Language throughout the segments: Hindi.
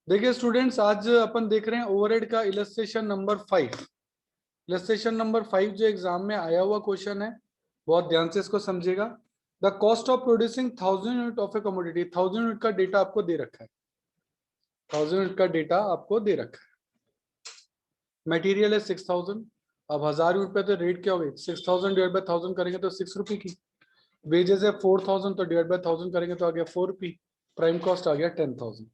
देखिए स्टूडेंट्स, आज अपन देख रहे हैं ओवरहेड का इलस्ट्रेशन नंबर 5। इलस्ट्रेशन नंबर 5 जो एग्जाम में आया हुआ क्वेश्चन है, बहुत ध्यान से इसको समझिएगा। The cost of producing 1000 unit of A commodity. 1000 unit का डेटा आपको दे रखा है। 1000 यूनिट का डेटा आपको दे रखा है। मटेरियल है 6000। अब 1000 यूनिट पे तो रेट क्या होगी? 6000 डिवाइड बाय 1000 करेंगे तो 6 रुपए की। वेजेस है 4000, तो डिवाइड बाय 1000 करेंगे तो आ गया 4 रुपी। प्राइम कॉस्ट आ गया 10,000।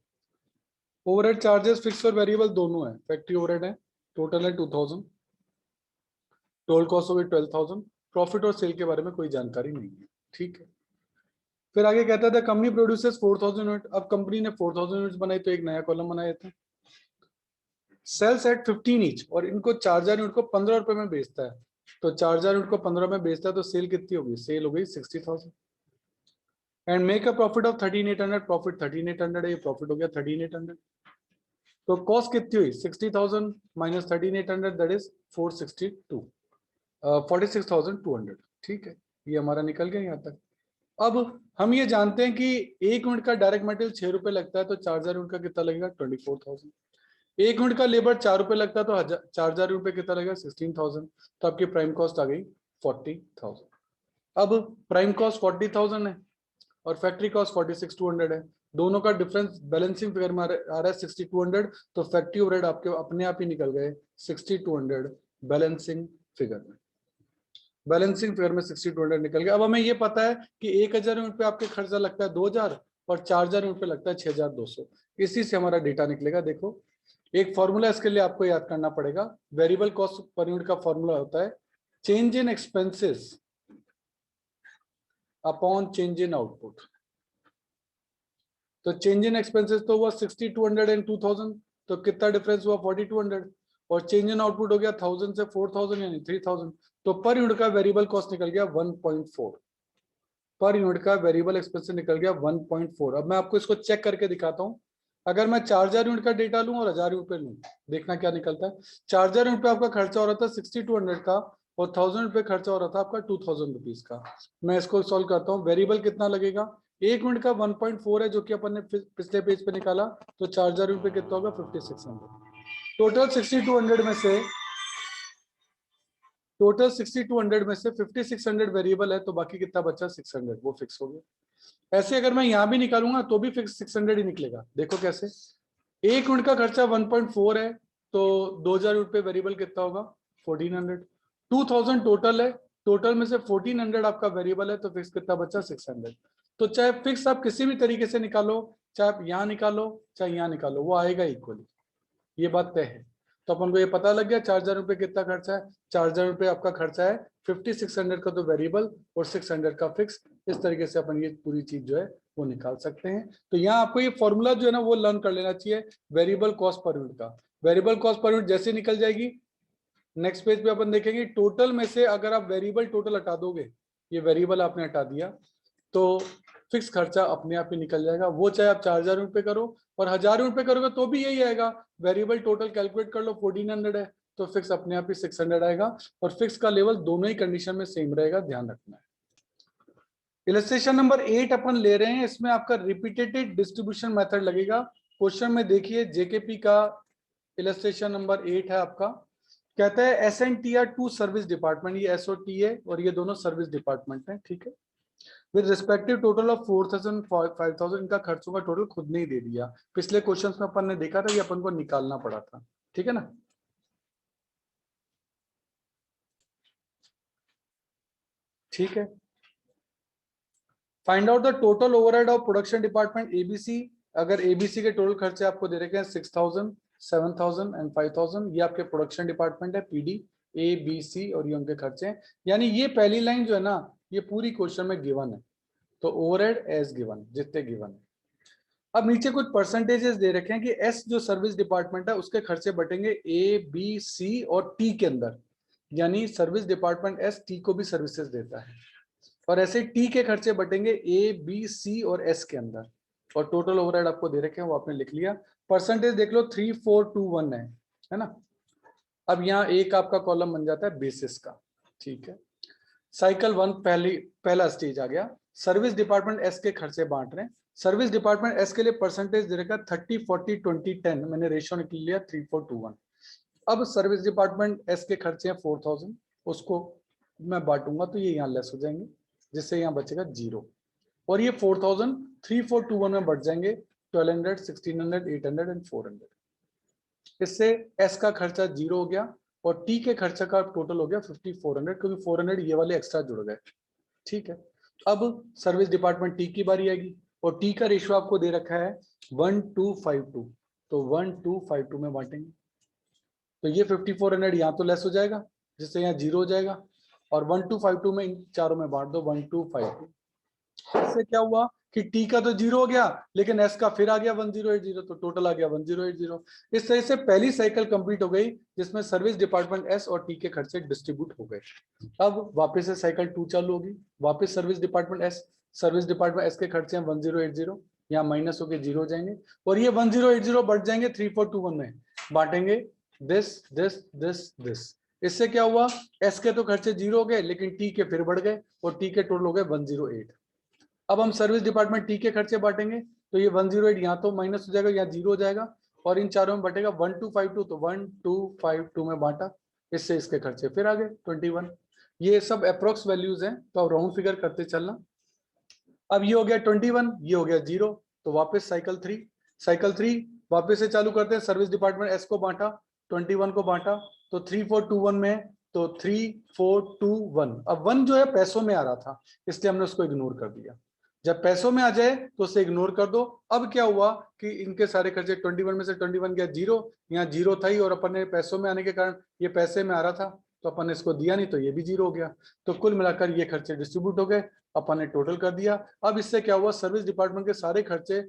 ओवरहेड चार्जेस फिक्स और वेरिएबल दोनों है। फैक्ट्री ओवरहेड है, टोटल है 2000। टोल कॉस्ट होगी 12,000। प्रॉफिट और सेल के बारे में कोई जानकारी नहीं है। ठीक है, फिर आगे कहता था कंपनी प्रोड्यूसेस 4000 यूनिट। अब कंपनी ने 4000 यूनिट बनाई तो एक नया कॉलम बनाया था। सेल्स एट 15 ईच, और इनको 4000 यूनिट को 15 रुपए में बेचता है। तो 4000 यूनिट को 15 में बेचता है तो सेल कितनी होगी? सेल हो गई 60,000। And make a profit of 13,800। Profit 13,800 है, ये प्रॉफिट हो गया 13,800। तो कॉस्ट कितनी हुई? 60,000 माइनस 13,800, दैट इज 462 46,200। ठीक है, ये हमारा निकल गया यहाँ तक। अब हम ये जानते हैं कि 1 यूनिट का डायरेक्ट मटेरियल 6 रुपए लगता है, तो 4000 यूनिट का कितना लगेगा? 24,000। 1 यूनिट का लेबर 4 रुपए लगता है, तो 4000 रुपए कितना लगेगा? 16,000। तो आपकी प्राइम कॉस्ट आ गई 40,000। अब प्राइम कॉस्ट 40,000 है और फैक्ट्री कॉस्ट 46,200 है। दोनों का डिफरेंस बैलेंसिंग फिगर में आ रहा है 6200। तो फैक्ट्री ओवरहेड आपके अपने आप ही निकल गए 6200 बैलेंसिंग फिगर में। बैलेंसिंग फिगर में 6200 निकल गया। अब हमें ये पता है कि 1000 यूनिट पे आपके खर्चा लगता है 2000 और 4000 यूनिट पे लगता है 6200। इसी से हमारा डेटा निकलेगा। देखो, एक फॉर्मूला इसके लिए आपको याद करना पड़ेगा। वेरिएबल कॉस्ट पर यूनिट का फॉर्मूला होता है change in expenses upon change in output. तो चेंज इन एक्सपेंसेस तो हुआ 6200 एंड 2000, तो कितना डिफरेंस हुआ? 4200। और चेंज इन आउटपुट हो गया 1000 से 4000 यानी 3000। तो पर यूनिट का वेरिएबल कॉस्ट निकल गया 1.4। पर यूनिट का वेरिएबल एक्सपेंस निकल गया 1.4। अब मैं आपको इसको चेक करके दिखाता हूं। अगर मैं 4000 यूनिट का डेटा लूं और 1000 यूनिट पे लूं, देखना क्या निकलता है। 4000 यूनिट पे आपका खर्चा हो रहा था 6200 का, और 1000 पे खर्चा हो रहा था आपका 2000 रुपीज का। मैं इसको सॉल्व करता हूँ। वेरिएबल कितना लगेगा? 1 यूनिट का 1.4 है, जो कि अपन ने पिछले पेज पे निकाला। तो 4000 यूनिट पे कितना होगा? 5600। टोटल 6200 में से 5600 वेरिएबल है, तो बाकी कितना बचा? 600, वो फिक्स हो गया। ऐसे अगर मैं यहां भी निकालूंगा तो भी फिक्स 600 ही निकलेगा। देखो कैसे। 1 यूनिट का खर्चा 1.4 है, तो 2000 यूनिट पे वेरिएबल कितना होगा? 1400। 2000 टोटल है, टोटल में से 1400 आपका वेरिएबल है, तो फिक्स कितना बचा? 600। तो चाहे फिक्स आप किसी भी तरीके से निकालो, चाहे आप यहाँ निकालो चाहे यहाँ निकालो, वो आएगा इक्वली। ये बात तय है। तो अपन को ये पता लग गया 4000 रुपये कितना खर्चा है। 4000 रुपये आपका खर्चा है, 5600 का तो वेरिएबल और 600 का फिक्स। इस तरीके से अपन ये पूरी चीज जो है वो निकाल सकते हैं। तो यहाँ आपको ये फॉर्मूला जो है ना वो लर्न कर लेना चाहिए, वेरिएबल कॉस्ट पर यूनिट का। वेरिएबल कॉस्ट पर यूनिट जैसे निकल जाएगी, नेक्स्ट पेज पे अपन देखेंगे टोटल में से अगर आप वेरिएबल टोटल हटा दोगे, ये वेरिएबल आपने हटा दिया, तो फिक्स खर्चा अपने आप ही निकल जाएगा। वो चाहे आप 4000 यूनिट पे करो और 1000 यूनिट पे करोगे तो भी यही आएगा। वेरिएबल टोटल कैलकुलेट कर लो, 1400 है, तो फिक्स अपने आप ही 600 आएगा। और फिक्स का लेवल दोनों ही कंडीशन में सेम रहेगा, ध्यान रखना है। इलस्ट्रेशन नंबर 8 अपन ले रहे हैं। इसमें आपका रिपीटेटेड डिस्ट्रीब्यूशन मेथड लगेगा। क्वेश्चन में देखिए जेकेपी का इलस्ट्रेशन नंबर 8 है आपका। कहता है SNTR टू सर्विस डिपार्टमेंट। ये SOT है और ये दोनों सर्विस डिपार्टमेंट है। ठीक है, विद रिस्पेक्टिव टोटल ऑफ 4000 5000। इनका खर्चों का टोटल खुद ने ही दे दिया। पिछले क्वेश्चंस में अपन ने देखा था, ये अपन को निकालना पड़ा था। ठीक है ना। ठीक है, find out the total overhead of production department ABC। अगर ABC के टोटल खर्चे आपको दे रखे हैं 6000 7000 एंड 5000, ये आपके प्रोडक्शन डिपार्टमेंट है PD ABC, और ये उनके खर्चे हैं। यानी ये पहली लाइन जो है ना, ये पूरी क्वेश्चन में गिवन है। तो ओवरहेड एज गिवन, जितने गिवन है। अब नीचे कुछ परसेंटेजेस दे रखे हैं कि S जो सर्विस डिपार्टमेंट है उसके खर्चे बटेंगे A B C और T के अंदर। यानी सर्विस डिपार्टमेंट S T को भी सर्विसेज देता है, और ऐसे T के खर्चे बटेंगे A B C और S के अंदर। और टोटल ओवरहेड आपको दे रखे हैं, वो आपने लिख लिया। परसेंटेज देख लो 3 4 2 1 है ना। अब यहाँ एक आपका कॉलम बन जाता है बेसिस का। ठीक है, साइकिल 1 पहला स्टेज आ गया। सर्विस डिपार्टमेंट S के खर्चे बांट रहे हैं। सर्विस डिपार्टमेंट एस के लिए परसेंटेज दे रखा 30 40 20 10, मैंने रेशियो निकल लिया 3421। अब सर्विस डिपार्टमेंट एस के खर्चे हैं 4000, उसको मैं बांटूंगा तो ये यहाँ लेस हो जाएंगे, जिससे यहाँ बचेगा 0, और ये 4000 3421 में बढ़ जाएंगे 1200 1600 800 एंड 400। इससे एस का खर्चा 0 हो गया और टी के खर्चा का टोटल हो गया 5400, क्योंकि 400 ये वाले एक्स्ट्रा जुड़ गए। ठीक है, अब सर्विस डिपार्टमेंट टी की बारी आएगी और टी का रेशियो आपको दे रखा है 1252, तो 1252 में बांटेंगे तो ये 5400 यहाँ तो लेस हो जाएगा, जिससे यहाँ 0 हो जाएगा, और 1252 में इन चारों में बांट दो 1252। इससे क्या हुआ कि टी का तो 0 हो गया, लेकिन एस का फिर आ गया 1080, तो टोटल आ गया 1080। इस तरह से पहली साइकिल कंप्लीट हो गई जिसमें सर्विस डिपार्टमेंट एस और टी के खर्चे डिस्ट्रीब्यूट हो गए। अब वापस से साइकिल 2 चालू होगी, वापस सर्विस डिपार्टमेंट एस के खर्चे हैं 1080, यहाँ माइनस होकर 0 हो जाएंगे, और ये 1080 बढ़ जाएंगे 3421 में, बांटेंगे दिस दिस दिस दिस। इससे क्या हुआ, एस के तो खर्चे 0 हो गए, लेकिन टी के फिर बढ़ गए और टी के टोटल हो गए 108। अब हम सर्विस डिपार्टमेंट टी के खर्चे बांटेंगे तो ये 108 यहाँ तो माइनस हो जाएगा, यहाँ 0 हो जाएगा, और इन चारों में बटेगा 1252, तो 1252 में बांटा, इससे इसके खर्चे फिर आ गए 21। ये सब अप्रोक्स वैल्यूज हैं, तो अब राउंड फिगर करते चलना। अब ये हो गया 21, ये हो गया 0, तो वापस साइकिल 3 वापस से चालू करते हैं। सर्विस डिपार्टमेंट एस को बांटा, 21 को बांटा, तो 3421 में, तो 3421। अब 1 जो है पैसों में आ रहा था, इसलिए हमने उसको इग्नोर कर दिया। जब पैसों में आ जाए तो उसे इग्नोर कर दो। अब क्या हुआ कि इनके सारे खर्चे 21 में से 21 गया 0, यहाँ 0 था ही, और अपन ने पैसों में आने के कारण ये पैसे में आ रहा था तो अपन ने इसको दिया नहीं, तो ये भी 0 हो गया। तो कुल मिलाकर ये खर्चे डिस्ट्रीब्यूट हो गए, अपन ने टोटल कर दिया। अब इससे क्या हुआ, सर्विस डिपार्टमेंट के सारे खर्चे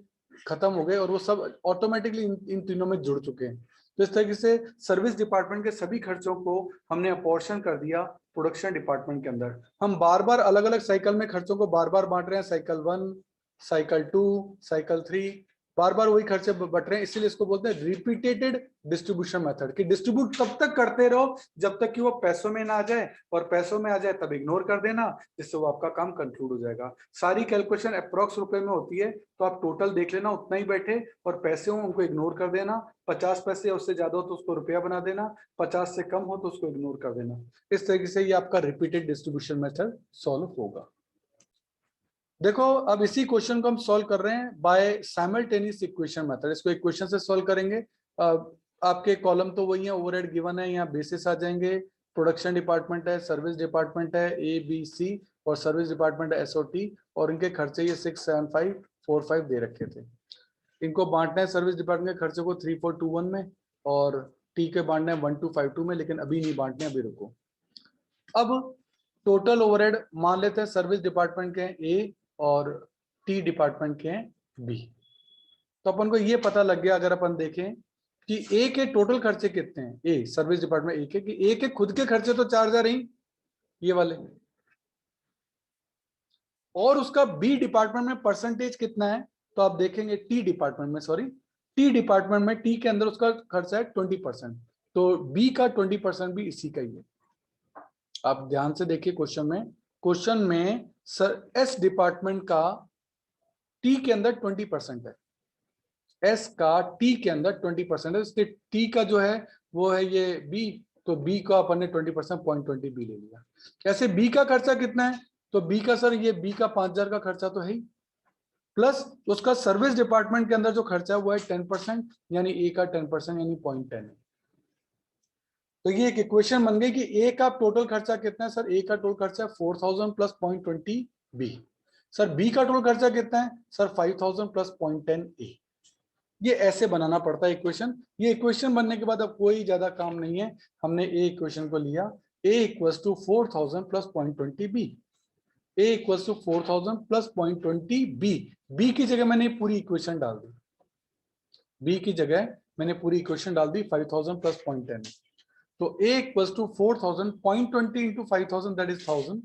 खत्म हो गए और वो सब ऑटोमेटिकली इन तीनों में जुड़ चुके हैं। तो इस तरीके से सर्विस डिपार्टमेंट के सभी खर्चों को हमने अपॉर्शन कर दिया प्रोडक्शन डिपार्टमेंट के अंदर। हम बार बार अलग अलग साइकिल में खर्चों को बार बार बांट रहे हैं, साइकिल 1, साइकिल 2, साइकिल 3, बार बार वही खर्चे बट रहे हैं, इसीलिए इसको बोलते हैं रिपीटेटेड डिस्ट्रीब्यूशन मेथड, कि डिस्ट्रीब्यूट तब तक करते रहो जब तक कि वो पैसों में ना आ जाए, और पैसों में आ जाए तब इग्नोर कर देना, जिससे वो आपका काम कंक्लूड हो जाएगा। सारी कैलकुलेशन अप्रोक्स रुपए में होती है, तो आप टोटल देख लेना उतना ही बैठे, और पैसे हो उनको इग्नोर कर देना। 50 पैसे उससे ज्यादा हो तो उसको रुपया बना देना, 50 से कम हो तो उसको इग्नोर कर देना। इस तरीके से ये आपका रिपीटेड डिस्ट्रीब्यूशन मेथड सॉल्व होगा। देखो अब इसी क्वेश्चन को हम सॉल्व कर रहे हैं बाय साइमल्टेनियस इक्वेशन मेथड। इसको इक्वेशन से सॉल्व करेंगे। आपके कॉलम तो वही है, ओवरहेड गिवन है, यहाँ बेसिस आ जाएंगे, प्रोडक्शन डिपार्टमेंट है, सर्विस डिपार्टमेंट है ए बी सी, और सर्विस डिपार्टमेंट है SOT, और इनके खर्चे ये 6 7 5 4 5 दे रखे थे। इनको बांटना है सर्विस डिपार्टमेंट के खर्चे को 3421 में, और टी के बांटना है 1252 में, लेकिन अभी नहीं बांटने, अभी रुको। अब टोटल ओवरहेड मान लेते हैं सर्विस डिपार्टमेंट के ए और टी डिपार्टमेंट के बी। तो अपन को ये पता लग गया, अगर अपन देखें कि ए के टोटल खर्चे कितने हैं, ए सर्विस डिपार्टमेंट ए के खुद के खर्चे तो 4000 ही, ये वाले, और उसका बी डिपार्टमेंट में परसेंटेज कितना है, तो आप देखेंगे टी डिपार्टमेंट में टी के अंदर उसका खर्चा है 20%, तो बी का 20% भी इसी का ही है। आप ध्यान से देखिए क्वेश्चन में सर एस डिपार्टमेंट का टी के अंदर 20% है, एस का टी के अंदर 20% है, इसलिए टी का जो है वो है ये बी, तो बी का अपन ने 20% 0.20 बी ले लिया। ऐसे बी का खर्चा कितना है, तो बी का सर ये बी का 5000 का खर्चा तो है ही, प्लस उसका सर्विस डिपार्टमेंट के अंदर जो खर्चा है वो है 10%, यानी ए का 10% यानी 0.10 है। तो ये एक इक्वेशन बन गई कि ए का टोटल खर्चा कितना है, सर ए का टोटल खर्चा 4000 प्लस 0.20 बी। सर बी का टोटल खर्चा कितना है, सर 5000 प्लस 0.10 ए। ये ऐसे बनाना पड़ता है इक्वेशन। ये इक्वेशन बनने के बाद अब कोई ज्यादा काम नहीं है, हमने ए इक्वेशन को लिया, A equals to 4000 plus 0.20 B, A equals to 4000 plus 0.20 B. B की जगह मैंने पूरी इक्वेशन डाल दी, बी की जगह मैंने पूरी इक्वेशन डाल दी 5000 प्लस 0.10, तो a equals to 4000, 0.20 into 5000 that is 1000,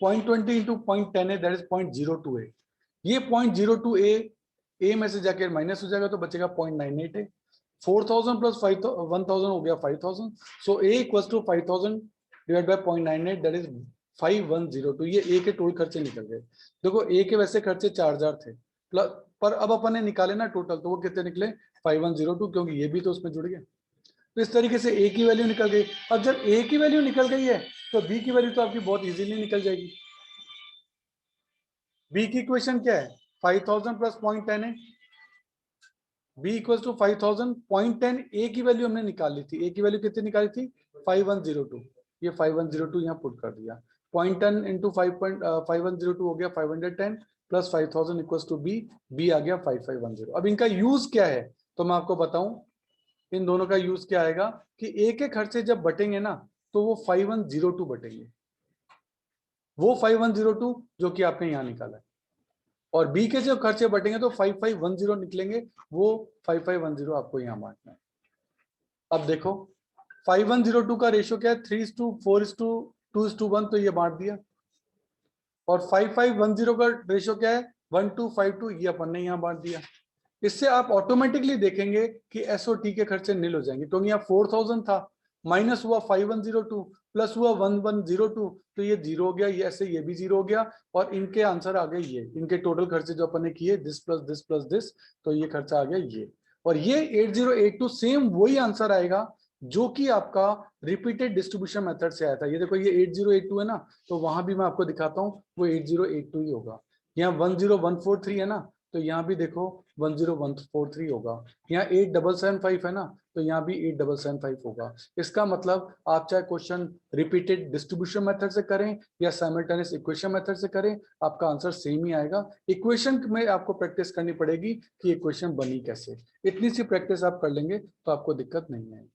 0.20 into 0.10 है that is 0.02a। ये 0.02a a में से जाकर माइनस हो जाएगा तो बचेगा 0.98 है। 4000 प्लस 1000 हो गया 5000, सो a equals to 5000 divide by 0.98 that is 5102। ये a के टोटल खर्चे निकल गए। देखो a के वैसे खर्चे 4000 थे, प्लस पर अब अपन ने निकाले ना टोटल, तो वो कितने निकले 5102, क्योंकि ये भी तो उसमें जुड़ गया। तो इस तरीके से ए की वैल्यू निकल गई। अब जब ए की वैल्यू निकल गई है तो बी की वैल्यू तो आपकी बहुत इजीली निकल जाएगी। बी की इक्वेशन क्या है, 5000 प्लस 0.10 है, b इक्वल टू 5000 0.10। ए की वैल्यू हमने निकाल ली थी, ए की वैल्यू कितनी निकाली थी 5102, ये 5102 यहाँ पुट कर दिया। 0.10 इंटू 5102 हो गया 510 plus 5000 equal to B, B आ गया 5510। अब इनका यूज क्या है तो मैं आपको बताऊं, इन दोनों का यूज क्या आएगा कि ए के खर्चे जब बटेंगे ना तो वो 5102 बटेंगे, वो 5102 जो कि आपने यहाँ निकाला है, और बी के जब खर्चे बटेंगे तो 5510 निकलेंगे, वो 5510 आपको यहाँ बांटना है। अब देखो 5102 का रेशियो क्या है, 3:4:2:1, तो ये बांट दिया। और 5510 का रेशियो क्या है, 1:5:2, ये अपन ने यहाँ बांट दिया। इससे आप ऑटोमेटिकली देखेंगे कि एसओटी के खर्चे नील हो जाएंगे, क्योंकि यहाँ 4000 था, माइनस हुआ 5102, प्लस हुआ 1102, तो ये जीरो हो गया, ये ऐसे ये भी जीरो हो गया, और इनके आंसर आ गए ये, इनके टोटल खर्चे जो अपन ने किए this plus this plus this, तो ये खर्चा आ गया ये। और ये 8082 सेम वही आंसर आएगा जो कि आपका रिपीटेड डिस्ट्रीब्यूशन मेथड से आया था। ये देखो ये 8082 है ना, तो वहां भी मैं आपको दिखाता हूँ, वो 8082 ही होगा। यहाँ 10143 है ना, तो यहाँ भी देखो 10143 होगा। यहाँ 8775 है ना, तो यहाँ भी 8775 होगा। इसका मतलब आप चाहे क्वेश्चन रिपीटेड डिस्ट्रीब्यूशन मेथड से करें या साइमल्टेनियस इक्वेशन मेथड से करें, आपका आंसर सेम ही आएगा। इक्वेशन में आपको प्रैक्टिस करनी पड़ेगी कि इक्वेशन बनी कैसे, इतनी सी प्रैक्टिस आप कर लेंगे तो आपको दिक्कत नहीं आएगी।